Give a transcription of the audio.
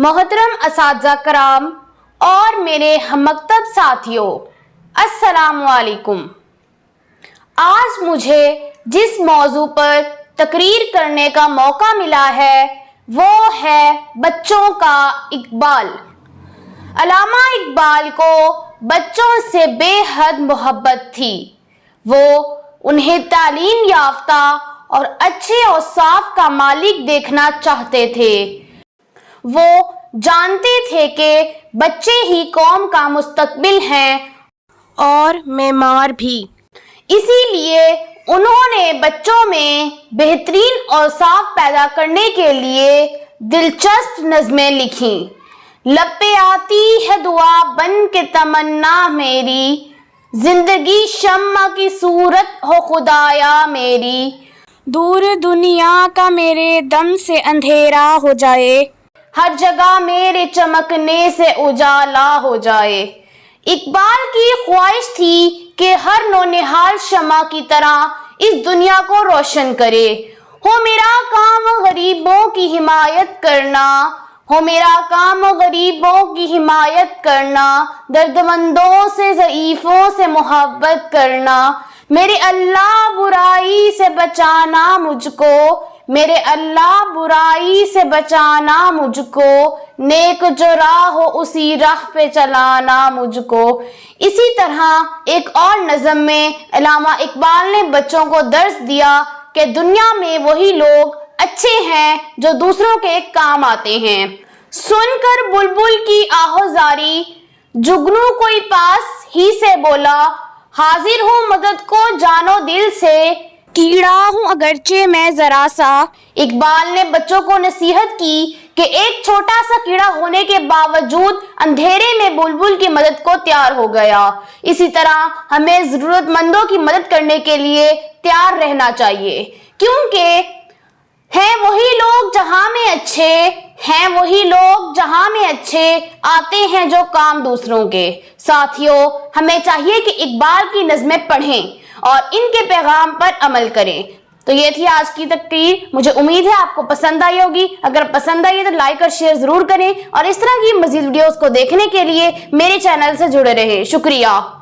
मोहतरम असातिज़ा कराम और मेरे हममकतब साथियों, अस्सलाम वालेकुम। आज मुझे जिस मौजू पर तकरीर करने का मौका मिला है वो है बच्चों का इकबाल। अल्लामा इकबाल को बच्चों से बेहद मोहब्बत थी। वो उन्हें तालीम याफ्ता और अच्छे औसाफ का मालिक देखना चाहते थे। वो जानते थे कि बच्चे ही कौम का मुस्तकबिल हैं और मेमार भी। इसीलिए उन्होंने बच्चों में बेहतरीन औसाफ पैदा करने के लिए दिलचस्प नज़में लिखी। लब पे आती है दुआ बन के तमन्ना मेरी, जिंदगी शम्मा की सूरत हो खुदाया मेरी, दूर दुनिया का मेरे दम से अंधेरा हो जाए, हर जगह मेरे चमकने से उजाला हो जाए। इकबाल की ख्वाहिश थी कि हर नौनिहाल शमा की तरह इस दुनिया को रोशन करे। हो मेरा काम गरीबों की हिमायत करना, हो मेरा काम गरीबों की हिमायत करना, दर्दमंदों से ज़ईफ़ों से मोहब्बत करना, मेरे अल्लाह बुराई से बचाना मुझको, मेरे अल्लाह बुराई से बचाना मुझको, नेक जो राह हो उसी राह पे चलाना मुझको। इसी तरह एक और नज़म में अल्लामा इकबाल ने बच्चों को दर्स दिया कि दुनिया में वही लोग अच्छे हैं जो दूसरों के काम आते हैं। सुनकर बुलबुल की आहोजारी, जुगनू कोई पास ही से बोला, हाजिर हूँ मदद को जानो दिल से, कीड़ा हूँ अगरचे मैं जरा सा। इकबाल ने बच्चों को नसीहत की कि एक छोटा सा कीड़ा होने के बावजूद अंधेरे में बुलबुल की मदद को तैयार हो गया। इसी तरह हमें जरूरतमंदों की मदद करने के लिए तैयार रहना चाहिए, क्योंकि हैं वही लोग जहां में अच्छे, हैं वही लोग जहां में अच्छे आते हैं जो काम दूसरों के। साथियों, हमें चाहिए कि इकबाल की नज़में पढ़ें और इनके पैगाम पर अमल करें। तो ये थी आज की तकरीर। मुझे उम्मीद है आपको पसंद आई होगी। अगर पसंद आई है तो लाइक और शेयर जरूर करें और इस तरह की मज़ीद वीडियोस को देखने के लिए मेरे चैनल से जुड़े रहें। शुक्रिया।